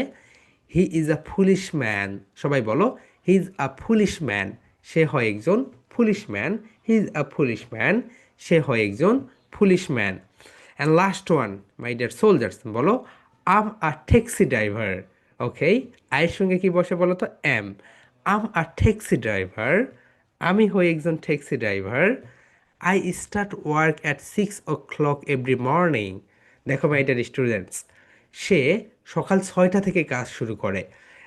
He is a policeman. সবাই বলো, he is a policeman. সে হয় একজন policeman. He is a policeman. সে হয় একজন policeman. And last one my dear soldiers, বলো, আম আ ট্যাক্সি ড্রাইভার। ওকে, আয়ের সঙ্গে কি বসে বলো তো? Am. I'm a taxi driver. আমি হই একজন taxi driver. I start work at 6 o'clock every morning. দেখো মাই ডিয়ার স্টুডেন্টস, সে সকাল 6টা থেকে কাজ শুরু করে।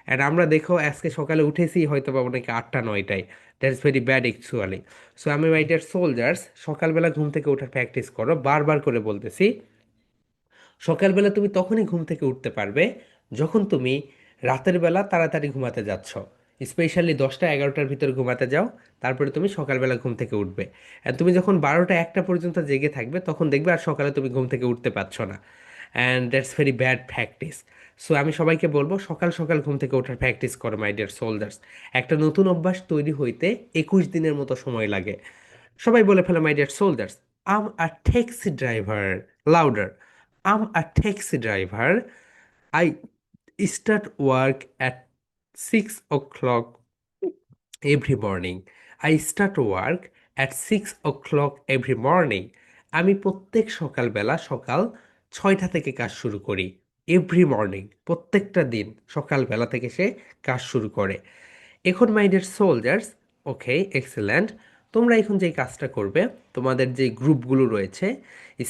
অ্যান্ড আমরা দেখো আজকে সকালে উঠেছি হয়তো বা অনেকে 8টা 9টায়। That's very bad actually. So আমি মাই ডিয়ার সোলজার্স, সকালবেলা ঘুম থেকে ওঠার প্র্যাকটিস করো, বারবার করে বলতেছি। সকালবেলা তুমি তখনই ঘুম থেকে উঠতে পারবে যখন তুমি রাতের বেলা তাড়াতাড়ি ঘুমাতে যাচ্ছ। স্পেশালি 10টা 11টার ভিতরে ঘুমাতে যাও, তারপরে তুমি সকালবেলা ঘুম থেকে উঠবে। আর তুমি যখন 12টা 1টা পর্যন্ত জেগে থাকবে, তখন দেখবে আর সকালে তুমি ঘুম থেকে উঠতে পারছো না। And that's very bad practice. So আমি সবাইকে বলবো, সকাল সকাল ঘুম থেকে ওঠার প্র্যাকটিস করো মাই ডিয়ার সোলজার্স। একটা নতুন অভ্যাস তৈরি হইতে 21 দিনের মতো সময় লাগে। সবাই বলে ফেলো my dear soldiers, I'm a taxi driver. Louder. I'm a taxi driver. I start work at 6 o'clock every morning. I start work at 6 o'clock every morning. আমি প্রত্যেক সকালবেলা সকাল 6টা থেকে কাজ শুরু করি। এভরি মর্নিং, প্রত্যেকটা দিন সকালবেলা থেকে সে কাজ শুরু করে। এখন my dear soldiers, okay excellent, তোমরা এখন যে কাজটা করবে, তোমাদের যে গ্রুপগুলো রয়েছে,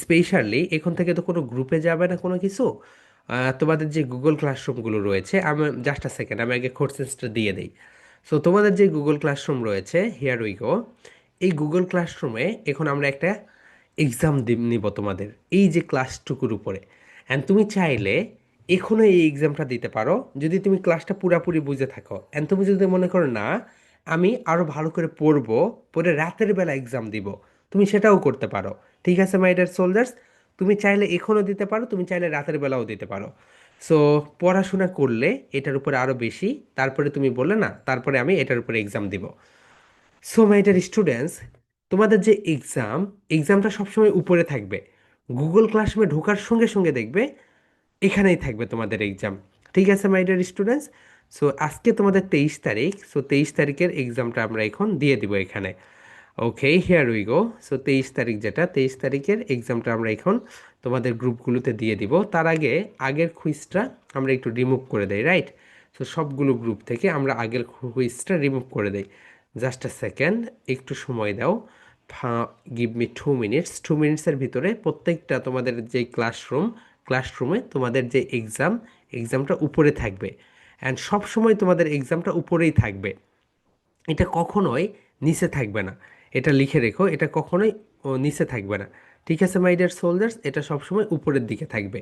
স্পেশালি এখন থেকে তো কোনো গ্রুপে যাবে না কোনো কিছু, তোমাদের যে গুগল ক্লাসরুমগুলো রয়েছে, আমি জাস্ট আ সেকেন্ড, আমি আগে কোর্সেসটা দিয়ে দিই। সো তোমাদের যে গুগল ক্লাসরুম রয়েছে, হিয়ার উই গো, এই গুগল ক্লাসরুমে এখন আমরা একটা এক্সাম নিব তোমাদের এই যে ক্লাসটুকুর উপরে। অ্যান্ড তুমি চাইলে এখনও এই এক্সামটা দিতে পারো যদি তুমি ক্লাসটা পুরাপুরি বুঝে থাকো। অ্যান্ড তুমি যদি মনে করো না আমি আরও ভালো করে পড়বো, পড়ে রাতের বেলা এক্সাম দিব, তুমি সেটাও করতে পারো। ঠিক আছে মাই ডিয়ার সোলজার্স, তুমি চাইলে এখনও দিতে পারো, তুমি চাইলে রাতের বেলাও দিতে পারো। সো পড়াশোনা করলে এটার উপরে আরও বেশি, তারপরে তুমি বললে না তারপরে আমি এটার উপরে এক্সাম দিব। সো মাই ডিয়ার স্টুডেন্টস, তোমাদের যে এক্সামটা সবসময় উপরে থাকবে। গুগল ক্লাসরুমে ঢোকার সঙ্গে সঙ্গে দেখবে এখানেই থাকবে তোমাদের এক্সাম। ঠিক আছে মাই ডিয়ার স্টুডেন্টস, সো আজকে তোমাদের 23 তারিখ, সো 23 তারিখের এক্সামটা আমরা এখন দিয়ে দিব এখানে। ওকে হিয়ার উই গো। সো 23 তারিখ, যেটা 23 তারিখের এক্সামটা আমরা এখন তোমাদের গ্রুপগুলোতে দিয়ে দিব। তার আগে আগের কুইজটা আমরা একটু রিমুভ করে দেই, রাইট? সো সবগুলো গ্রুপ থেকে আমরা আগের কুইজটা রিমুভ করে দেই। জাস্ট আ সেকেন্ড, একটু সময় দাও। Give me 2 minutes. 2 মিনিটসের ভিতরে প্রত্যেকটা তোমাদের যে ক্লাসরুমে তোমাদের যে এক্সামটা উপরে থাকবে। অ্যান্ড সব সময় তোমাদের এক্সামটা উপরেই থাকবে, এটা কখনোই নিচে থাকবে না। এটা লিখে রেখো, এটা কখনোই নিচে থাকবে না। ঠিক আছে মাই ডিয়ার সোলজার্স, এটা সবসময় উপরের দিকে থাকবে।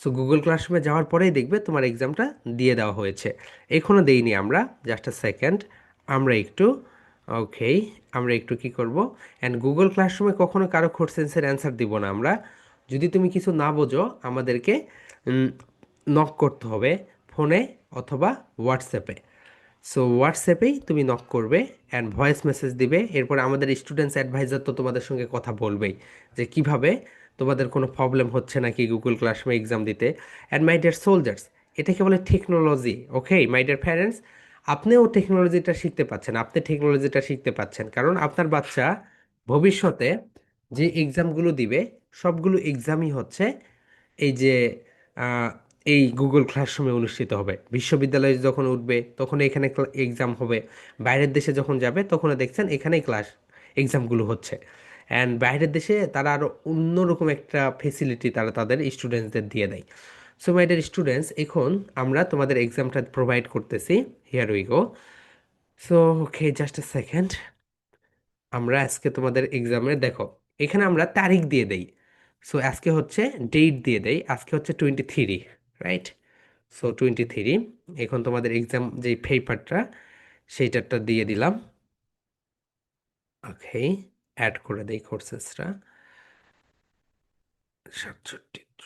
সো গুগল ক্লাসরুমে যাওয়ার পরেই দেখবে তোমার এক্সামটা দিয়ে দেওয়া হয়েছে। এখনও দেইনি আমরা, জাস্ট আ সেকেন্ড, আমরা একটু, ওকে, আমরা একটু কি করব, অ্যান্ড গুগল ক্লাসরুমে কখনো কারো কোশ্চেন্সের অ্যান্সার দিব না আমরা। যদি তুমি কিছু না বোঝো আমাদেরকে নক করতে হবে ফোনে অথবা হোয়াটসঅ্যাপে। সো হোয়াটসঅ্যাপেই তুমি নক করবে অ্যান্ড ভয়েস মেসেজ দিবে। এরপর আমাদের স্টুডেন্টস অ্যাডভাইজার তো তোমাদের সঙ্গে কথা বলবেই যে কিভাবে তোমাদের কোনো প্রবলেম হচ্ছে নাকি গুগল ক্লাসরুমে এক্সাম দিতে। অ্যান্ড মাই ডিয়ার সোলজার্স, এটাকে বলে technology. Okay my dear parents, আপনিও টেকনোলজিটা শিখতে পাচ্ছেন, আপনি টেকনোলজিটা শিখতে পাচ্ছেন, কারণ আপনার বাচ্চা ভবিষ্যতে যে এক্সামগুলো দিবে সবগুলো এক্সামই হচ্ছে এই যে আহ, এই গুগল ক্লাসরুমে অনুষ্ঠিত হবে। বিশ্ববিদ্যালয়ে যখন উঠবে তখন এখানে এক্সাম হবে, বাইরের দেশে যখন যাবে তখন দেখছেন এখানেই এক্সামগুলো হচ্ছে। অ্যান্ড বাইরের দেশে তারা আরও অন্যরকম একটা ফেসিলিটি তারা তাদের স্টুডেন্টসদের দিয়ে দেয়। সো মাই ডিয়ার স্টুডেন্টস, এখন আমরা তোমাদের এক্সামটা প্রোভাইড করতেছি। Here we go. So okay just a second, আমরা আজকে তোমাদের এক্সামের দেখো এখানে আমরা তারিখ দিয়ে দেই। সো আজকে হচ্ছে ডেট দিয়ে দেই, আজকে হচ্ছে 23, রাইট? সো 23, এখন তোমাদের এক্সাম যে পেপারটা সেইটারটা দিয়ে দিলাম। ওকে, অ্যাড করে দেই কোর্সেসটা। 67,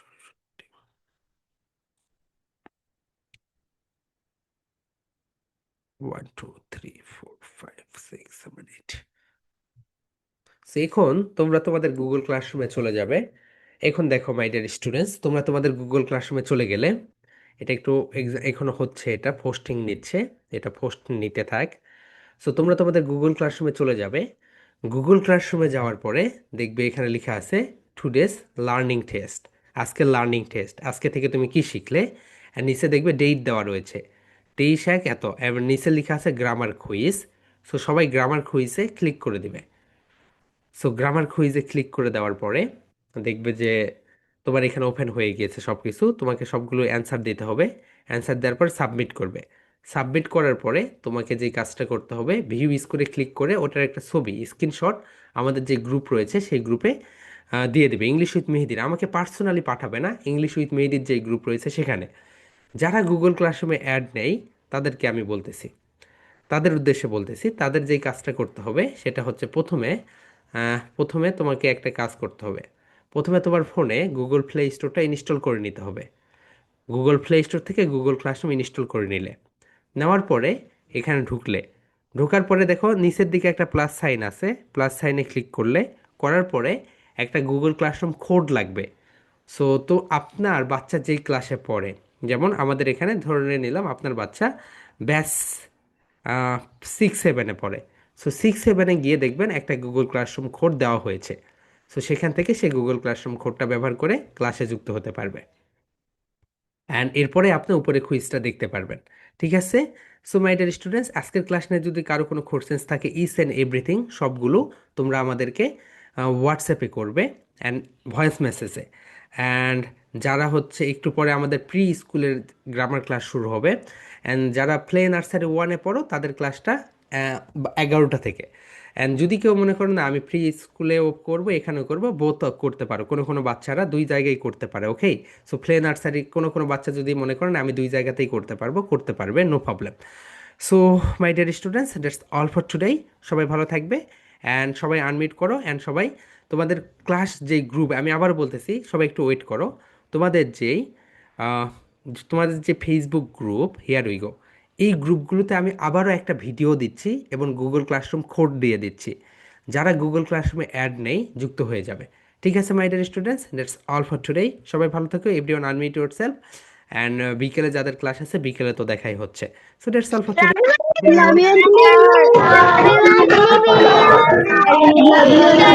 1 2 3 4 5 6 7 8। সো এখন তোমরা তোমাদের গুগল ক্লাসরুমে চলে যাবে। এখন দেখো মাই ডিয়ার স্টুডেন্টস, তোমরা তোমাদের গুগল ক্লাসরুমে চলে গেলে, এটা একটু এখনো হচ্ছে, এটা পোস্টিং নিচ্ছে, এটা পোস্ট নিতে থাক। সো তোমরা তোমাদের গুগল ক্লাসরুমে চলে যাবে। গুগল ক্লাসরুমে যাওয়ার পরে দেখবে এখানে লেখা আছে টুডেস লার্নিং টেস্ট। আজকের লার্নিং টেস্ট, আজকে থেকে তুমি কি শিখলে। আর নিচে দেখবে ডেট দেওয়া রয়েছে 23/1 এত, এবার নিচে লেখা আছে গ্রামার কুইজ। সো সবাই গ্রামার কুইজে ক্লিক করে দিবে। সো গ্রামার কুইজে ক্লিক করে দেওয়ার পরে দেখবে যে তোমার এখানে ওপেন হয়ে গিয়েছে সব কিছু, তোমাকে সবগুলো অ্যান্সার দিতে হবে। অ্যান্সার দেওয়ার পর সাবমিট করবে। সাবমিট করার পরে তোমাকে যে কাজটা করতে হবে, ভিউ স্কোরে ক্লিক করে ওটার একটা ছবি স্ক্রিনশট আমাদের যে গ্রুপ রয়েছে সেই গ্রুপে দিয়ে দেবে, ইংলিশ উইথ মেহেদির। আমাকে পার্সোনালি পাঠাবে না, ইংলিশ উইথ মেহেদির যে গ্রুপ রয়েছে সেখানে। যারা গুগল ক্লাসরুমে অ্যাড নেই তাদেরকে আমি বলতেছি, তাদের উদ্দেশ্যে বলতেছি, তাদের যেই কাজটা করতে হবে সেটা হচ্ছে প্রথমে তোমাকে একটা কাজ করতে হবে। প্রথমে তোমার ফোনে গুগল প্লে স্টোরটা ইনস্টল করে নিতে হবে। গুগল প্লে স্টোর থেকে গুগল ক্লাসরুম ইনস্টল করে নিলে, নেওয়ার পরে এখানে ঢোকার পরে দেখো নিচের দিকে একটা প্লাস সাইন আছে, প্লাস সাইনে ক্লিক করলে, করার পরে একটা গুগল ক্লাসরুম কোড লাগবে। সো তো আপনার বাচ্চা যেই ক্লাসে পড়ে, যেমন আমাদের এখানে ধরে নিলাম আপনার বাচ্চা ব্যাস 6-7-এ পড়ে। সো 6-7-এ গিয়ে দেখবেন একটা গুগল ক্লাসরুম কোড দেওয়া হয়েছে। সো সেখান থেকে সে গুগল ক্লাসরুম কোডটা ব্যবহার করে ক্লাসে যুক্ত হতে পারবে। অ্যান্ড এরপরে আপনি উপরে কুইজটা দেখতে পারবেন। ঠিক আছে? সো মাই ডিয়ার স্টুডেন্টস, আজকের ক্লাস নিয়ে যদি কারো কোনো কোশ্চেন্স থাকে, ইচ অ্যান্ড এভরিথিং সবগুলো তোমরা আমাদেরকে হোয়াটসঅ্যাপে করবে অ্যান্ড ভয়েস মেসেজে। অ্যান্ড যারা হচ্ছে একটু পরে আমাদের প্রি স্কুলের গ্রামার ক্লাস শুরু হবে, অ্যান্ড যারা প্লে নার্সারি 1-এ পড়ো তাদের ক্লাসটা 11টা থেকে। অ্যান্ড যদি কেউ মনে করো না আমি প্রি স্কুলেও করবো এখানেও করবো, বোথ করতে পারো, কোনো কোনো বাচ্চারা দুই জায়গায় করতে পারে। ওকে? সো প্লে নার্সারি কোনো কোনো বাচ্চা যদি মনে করেন আমি দুই জায়গাতেই করতে পারবো, করতে পারবে, no problem. So my dear students, that's all for today. সবাই ভালো থাকবে অ্যান্ড সবাই আনমিট করো। অ্যান্ড সবাই তোমাদের ক্লাস যেই গ্রুপ, আমি আবার বলতেছি সবাই একটু ওয়েট করো। তোমাদের যেই আহ, তোমাদের যে ফেসবুক গ্রুপ, হিয়ার উই গো, এই গ্রুপগুলোতে আমি আবারও একটা ভিডিও দিচ্ছি এবং গুগল ক্লাসরুম কোড দিয়ে দিচ্ছি। যারা গুগল ক্লাসরুমে অ্যাড নেই যুক্ত হয়ে যাবে। ঠিক আছে my dear students, that's all for today. সবাই ভালো থাকো, এভরিওয়ান আনমিউট ইয়োরসেলফ। অ্যান্ড বিকেলে যাদের ক্লাস আছে বিকেলে তো দেখাই হচ্ছে। So that's all for today. Love you, teacher. Love you, teacher.